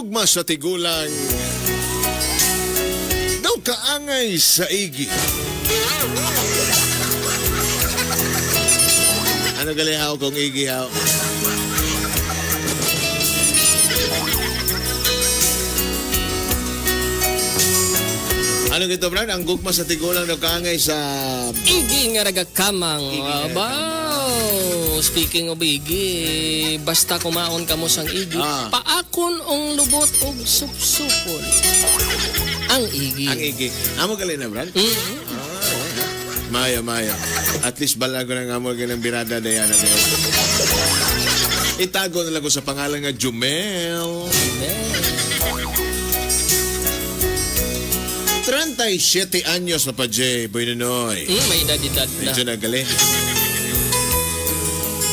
gugma sa tigulang daw kaangay sa igi. Ano galihaw kung igi haw? Ano gito, Brad? Ang gugma sa tigulang daw kaangay sa igi nga ragakamang. Abaw. Speaking of igi, basta kumaon ka mo sang igi, paakon ong lubot og supsupon. Ang igi. Ang igi. Amo gali na, Brad? Maya. At least balago na nga mo ng birada Diana. Itago na lang ko sa pangalan nga Jumel. 37 anyos na pa, Jay, Boy Nonoy. May edad na. Medyo nagali.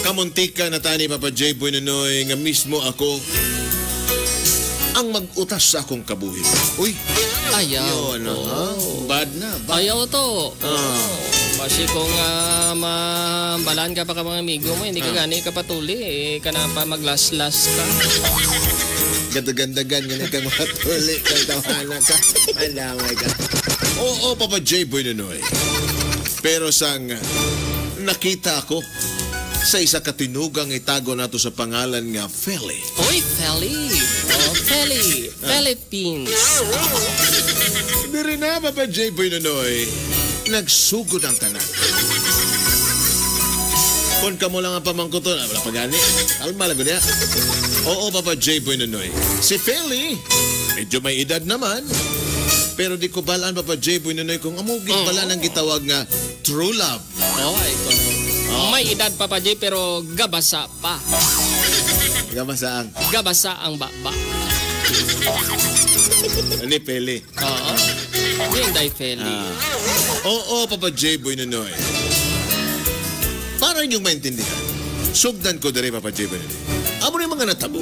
Kamuntika na tani, Papa Jay, Boy Nonoy, nga mismo ako ang mag-utas sa akong kabuhi. Uy! Ayaw. Yun, bad na. Ayaw to. Kasi kung mabalaan ka pa ka mga amigo mo, hindi ka gani ka patuli. Ka na pa maglas-las ka. Ganda-gandagan nga kang matuli. Kagtawanan ka. Alamay ka. Oo, Papa J. Boy Nonoy. Pero sang nakita ako sa isa katinugang itago nato sa pangalan nga Feli. Oy, Feli. Feli. Philippines. Hindi rin na, Papa J. Boy Nonoy. Nagsugod ang tanan. Kung ka mo lang ang pamangkuton, wala pa gani. Alma lang niya. Oo, Papa J. Boy Nonoy. Si Feli, medyo may edad naman. Pero di ko balaan, Papa J. Boy Nonoy, kung amugin pala ng gitawag nga true love. May edad, Papa J, pero gabasa pa. Gabasa ang? Gabasa ang baba. Ani Feli? Oo. Hindi Feli. Oo, Papa J. Boy Nonoy. Para inyong maintindihan, sugdan ko dere, Papa J. Boy Nonoy. Amo na yung mga natabo.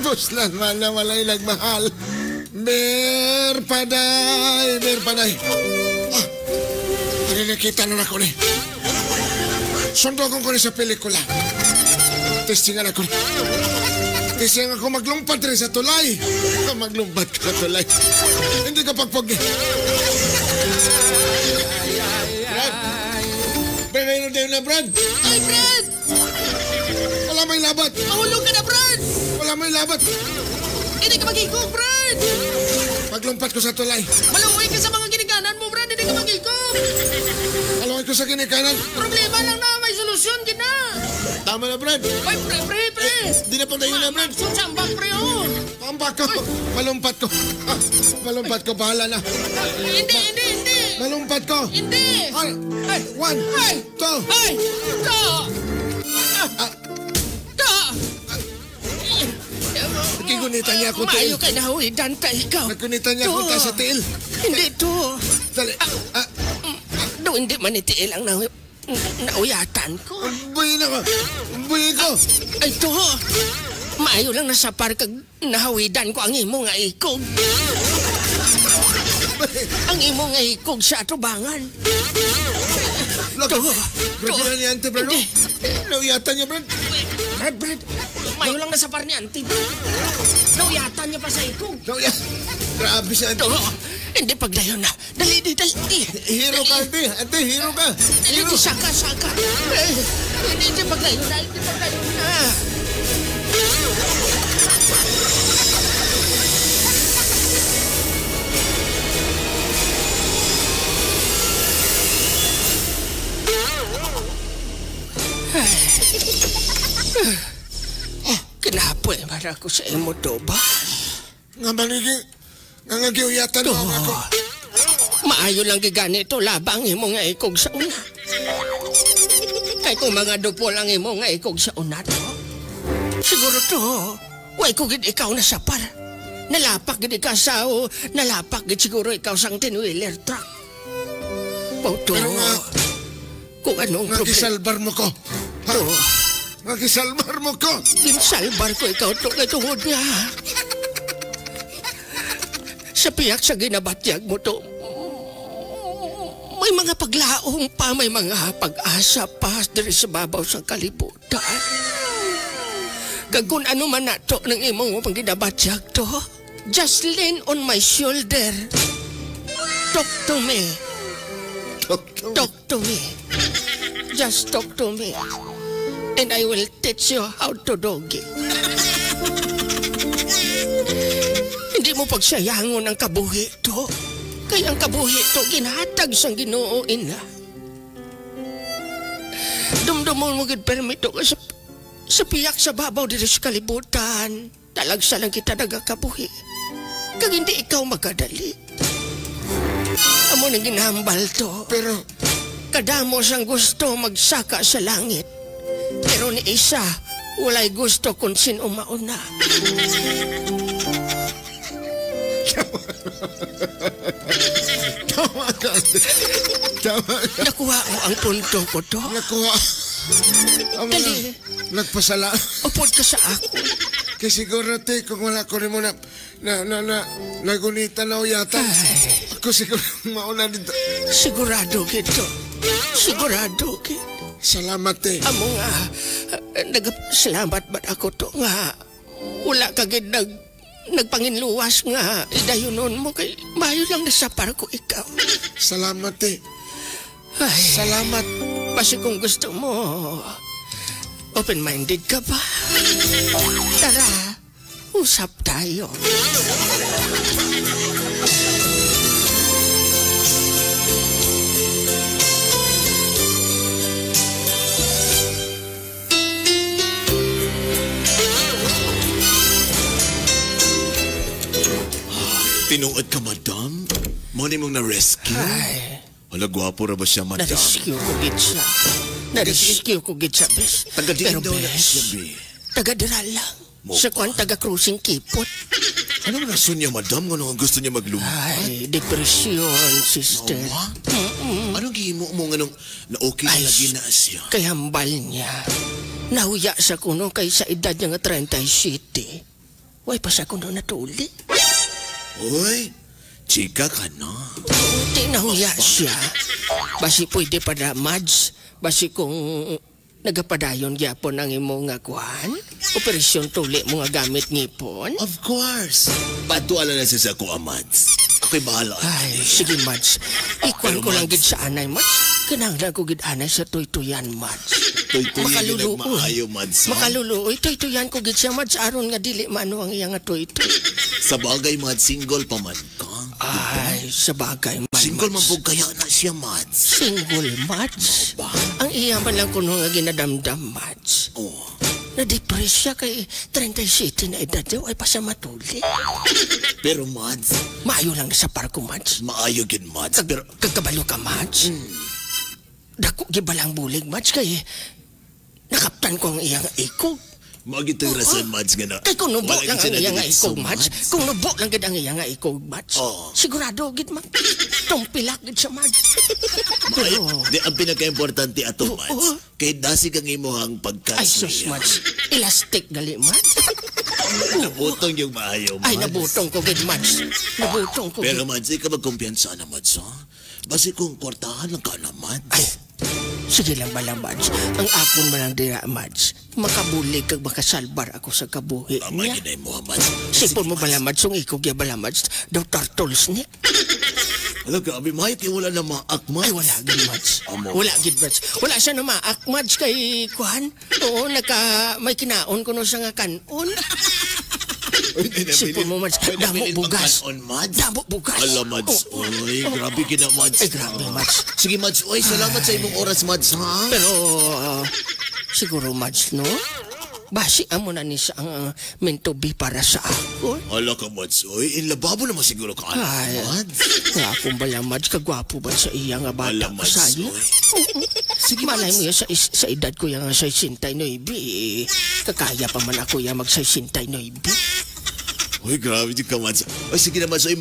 Buslan man na walay nagmahal. Ber paday. Nakikita na ako ni. Sundokon ko ni sa pelikula. Testingan ako ni. Testingan ako maglumpat rin sa tulay. Maglumpat ka sa tulay. Hindi ka pagpag. Brad! Pagkain na, Brad! Ay, Brad! Wala may labat! Mahulog ka na, Brad! Wala may labat! Hindi ka mag-ikog, Brad! Paglumpat ko sa tulay. Maluwi ka sa mga ginikanan mo, Brad! Hindi ka mag-ikog! Maluwi ko sa ginikanan. Problema lang na, may solusyon, gina! Tama na, Brad! Ay, pre! Di na pantay na, Brad! Sambak, pre, oh! Pambak ko! Malumpat ko! Malumpat ko, bahala na! Hindi! Malumpat ko! Hindi! Ay! 1, 2! Ay! Nagkikunitan niya ako, Til. Maayo ka na, huy, Danta, ikaw. Nagkunitan niya ako sa Til. Hindi to. Dali. Hindi man ni Til ang nauyatan ko. Buhay na ko. Buhay ko. Ay, to. Maayo lang nasa parkag nahawidan ko ang imo nga ikog. Ang imo nga ikog sa atubangan. Grabe na niya, Ante, Brad. Nauyatan niya, Brad. Brad. Maayo lang nasa par ni Ante. Nauyatan niya pa sa ikog. Grabe siya, Ante. Hindi pagdayon na. Dali. Hero ka, Ante. Ante, hero ka. Hindi, saka. Hindi pagdayon na. Kinapoy man ako sa imo to ba? Nga maniging, nga nagyuyatan mo ako. Maayo lang gigani ito, labang imo nga ikog sa una. Ay kung mga dupol ang imo nga ikog sa una to, siguro to, way ko gid ikaw na sapar. Nalapak gid ikaw sa, nalapak gid siguro ikaw sang 10-wheeler truck. Pauto, Pero nga, kung anong problema. nagisalbar mo ko. Ha? Oo. Nagisalbar mo ko. Ginsalbar ko ikaw to kay tungod niya. Sa piyak sa ginabatyag mo to, may mga paglaong pa, may mga pag-asa pa diri sa babaw sa kalibutan. Kag kung ano man na to ng imong pang ginabatyag to, just lean on my shoulder. Talk to me. Talk to me. Just talk to me. And I will teach you how to doggy. Hindi mo pagsayangon ang kabuhi to. Kaya ang kabuhi to ginhatag sang Ginoo ina. Dumdumon mo gid permito ka sa piyak sa babaw diri sa kalibutan. Talagsa lang kita nagakabuhi. Kag hindi ikaw magkadali. Amo nang ginahambal to. Pero, Kadamo sang gusto magsaka sa langit. Pero ni isa, walay gusto kung sino mauna. tama ka. Tama ka. Nakuha mo ang punto ko to. Nakuha. Amo na. Dali. Nagpasala. Upod ka sa ako. Kaya siguro, te, kung wala ko rin mo nagunita na o yata. Ay, Ako siguro mauna dito. sigurado gito. Sigurado gito. Salamat, te. Amo nga, salamat ba ako to nga. Wala ka gid nagpanginluwas nga. Idayunon mo kay mayo lang nasapar ko ikaw. Salamat, te. Ay, Salamat. basta kung gusto mo, open-minded ka ba? Tara, usap tayo. Tinuod ka, madam? Mani mong na-rescue? Ay, Hala, gwapo ra ba siya, madam? na-rescue ko gid siya. Na-rescue ko gid siya, bes. Taga-diin Pero, daw na bes, siya, be. taga-dira lang. Mo Sa pa. kwan taga-cruising kipot. Ano ang rason niya, madam? Ano ang gusto niya maglumpa? Ay, depression, sister. Wa? Anong gihimo mo nga nung na-okay na Ay, lagi na siya? Kay hambal niya. Nahuya sa kuno kay sa edad niya nga 37. Way pa sa kuno natuli. Uy, chika ka na. Di nahuya siya. Basi pwede pa na, Mads. Basi kung nagapadayon gyapon ang imo nga kuhan. Operasyon tuli mo nga gamit ngipon. Of course. Patuala na siya sa ako, Amads. Ako'y bahala. Ay, sige, Mads. Ikuan Pero, ko lang Mads. gid sa anay, Mads. Kinahanglan ko gid anay sa tuytuyan, Mads. Tuy-tuy yun ang maayo, Mads. ha? Makaluluoy. Tuytuyan ko gid siya, Mads. Aron nga dili mano ang iya nga tuytoy. Sa bagay, Mads, single pa man ka. Ay, sa bagay, man, Single man Mads. po kaya na siya, Mads. Single, Mads. Ba? Ang iya man lang kuno nga ginadamdam, Mads. Oh. Na-depress siya kay 37 na edad daw ay pa siya matuli. Pero, Mads, Maayo lang sa parko, Mads. maayo yun, Mads. Pero, Kagkabalo ka, Mads. Dako gibalang bulig, Mads, kay nakaptan ko ang iyang ikog. magitang rason, Mads, nga na. Kay kung nubo wala lang gid ang siya iyang nadidiretso, ikog, Mads. Kung nubo lang gid ang iyang ikog, Mads. Oo. Sigurado gid, Mads. Tumpilak gid siya, Mads. Maayo. Di, ang pinaka-importante ato, Oo. Mads. Kay dasi kang imuhang Ay, sus, pagkasya. Mads. Elastic gali, Mads. Nabutong yung maayo, Mads. Ay, nabutong ko gid, Mads. Nabutong ko Pero, gid. Mads, ikaw magkumpiyansa na, Mads, ha? Basi kung kwartahan lang ka na, Mads. Ay, sige lang bala, Mads. Ang akon man ang dira, Mads. Makabulig kag makasalbar ako sa kabuhi Amay niya. ginay mo, Mads. Sipon mo bala, Mads. Kung ikog ya bala, Mads. Daw turtles ni. Alam ka, abi, mayo kayo wala na maak, Mads. Ay, wala gid, Mads. Amo. Wala gid, Mads. Wala siya na maak, Mads, kay Kuhan. Oo, may kinaon ko no sa nga kanon. Sipon mo, Mads. Damo bugas. On, Mads. Damo bugas. Ala, Mads. Oo. Oy, grabe ka na, Mads. Ay, grabe, Mads. Sige, Mads. Oy, salamat sa imong oras, Mads, ha? Pero, siguro, Mads, no? Basi amo na ni sa ang meant to be para sa ako. Ala ka, Mads. Oy, inlababo naman siguro ka, Ay, Mads. nga akong bala, Mads, kagwapo ba sa iya nga bata Ala, ko Mads. sa'yo? Oy. Sige, malay mo yan sa edad ko yan nga sa 69, kakaya pa man ako yan mag 69. Uy, grabe di ka, Mads. Ay, sige na, Mads. Ay,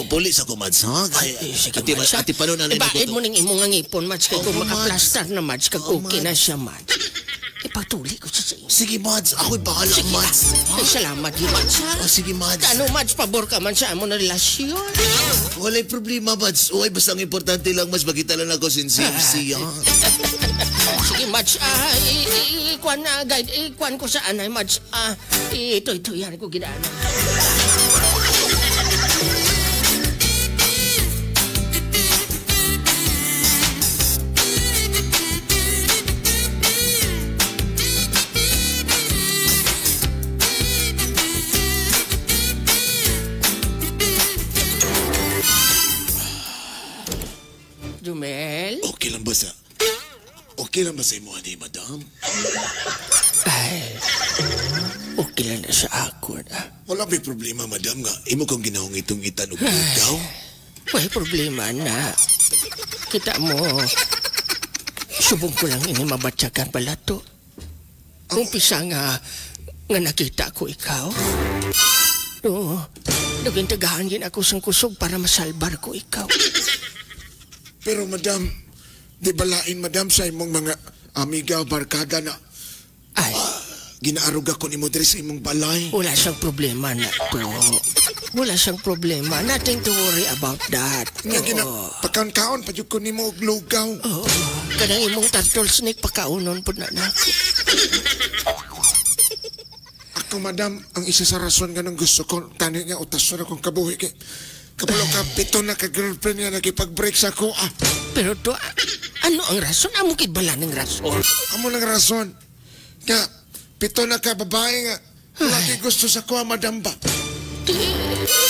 pulis ako, Mads, ha? Sige, ati, Mads. ati pa nun, nanay Ibaid mo ning imong nga ngipon, Mads. Kaya kung Mads. makaplastar na, Mads, kag okay na Mads. siya, Mads. Ipatuli ko siya sa iyo. Sige, Mads. Ako'y bahala, Mads. Ay, salamat yun, Mads, ha? Oh, sige, Mads. Ano, Mads, pabor ka man sa amon na relasyon. Wala'y problema, Mads. Uy, basta ang importante lang, Mads. Magkita lang ako sincere, ha? Sige, Mads, ikuan na, guide, ikuan ko sa anay, Mads. Ito, yan ko ginaan. Jumel? Okay lang ba sa... Okay lang ba sa imo, ni madam? Ay, okay lang na sa ako na. Wala may problema, madam, nga. Imo kong ginahong itong itanong ikaw. May problema na. Kita mo, subong ko lang ini mabatsakan pala to. Umpisa nga nakita ko ikaw. No, naging tagahan yun ako sang kusog para masalbar ko ikaw. Pero madam, di balain madam sa imong mga amiga o barkada na Ay, ginaarog ako ni mo diri sa imong balay. wala siyang problema na to. Wala siyang problema. Nothing to worry about that. Nga Oo. pagkaon-kaon pa jud ko nimo og lugaw. Oo. Kanang imong turtle snake pakaunon po na nako. Ako madam, ang isa sa rason nga nang gusto ko tani nga utason akong kabuhi kay kapalo ka pito na ka girlfriend nga nakipag-break sa ko. Pero to, ano ang rason? Amo kid bala ng rason? Amo nang rason. Nga pito na ka babae nga lagi gusto sa ko, madam ba?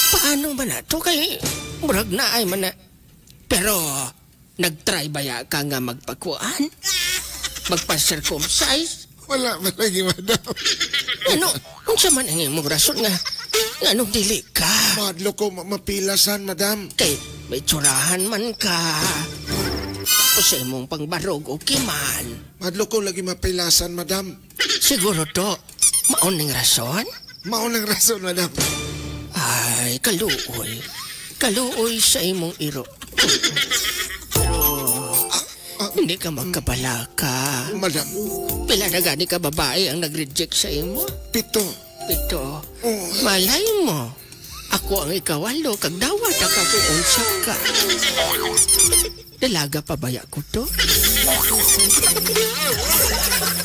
Paano ba na to? Kay murag na ay man na. Pero, nag-try ba ya ka nga magpakuan? Magpa-circumcise? Wala man lagi, madam. Ano? Kung sa man ang imong rason nga, anong dili ka? Madlo ko mapilasan, madam. Kay may tsurahan man ka. O sa imong pangbarog, okay man. Madlo ko lagi mapilasan, madam. Siguro to, maoning rason? Maunang rason, madam. Ay, kaluoy. Kaluoy sa imong iro. Hindi ka magkabalaka. Madam, Pila na gani ka babae ang nag-reject sa imo? pito. Ito, Oh, malay mo. Ako ang ikawalo, kag dawat ako kung unsa ka. Dalaga pa baya ko to?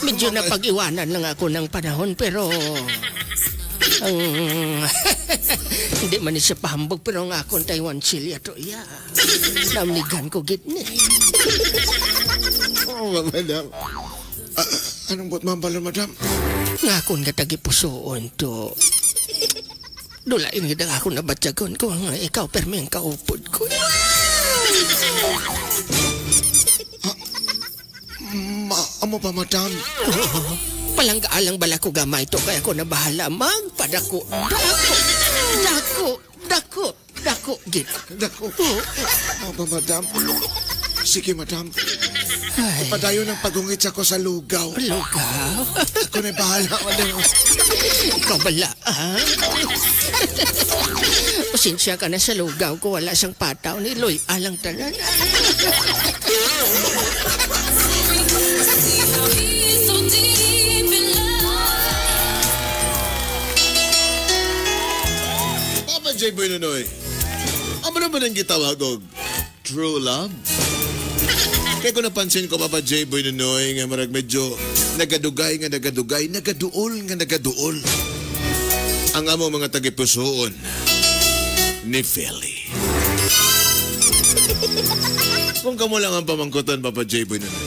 Medyo napag-iwanan lang ako ng panahon, pero... ang hindi man siya pahambog, pero ang akong Taiwan silya to, iya. Namnigan ko gitni. oh madam. Anong buat mambalon, madam? Nga akong katagipusoon to. Dulain nga ako nabatsagon ko nga ikaw permi ang kaupod ko. Amo pa, madam? Oo. Palangga-alang bala ko gamay to kaya ko na bahala magpadako. Dako. Git. Dako. Amo pa, madam? Sige, madam. Ay, Padayon ang pagungit ako sa lugaw. lugaw. Ako na bahala, madam. Ikaw bala, ha? Pasensya ka na sa lugaw ko. Wala siyang pataw ni Loy. Alang tanan. Papa J. Boy Nunoy, amo naman ang gitawag og true love? Kaya kung napansin ko, Papa J. Boy Nunoy, nga marag medyo nagadugay, nagaduol. Ang amo mga tagipusoon ni Feli. Kung kamo lang ang pamangkutan, Papa J. Boy Nunoy,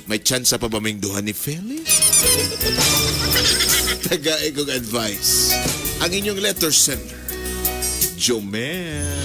may chance pa ba may duha ni Feli? Tagaay kong advice. Ang inyong letter sender, Jomel.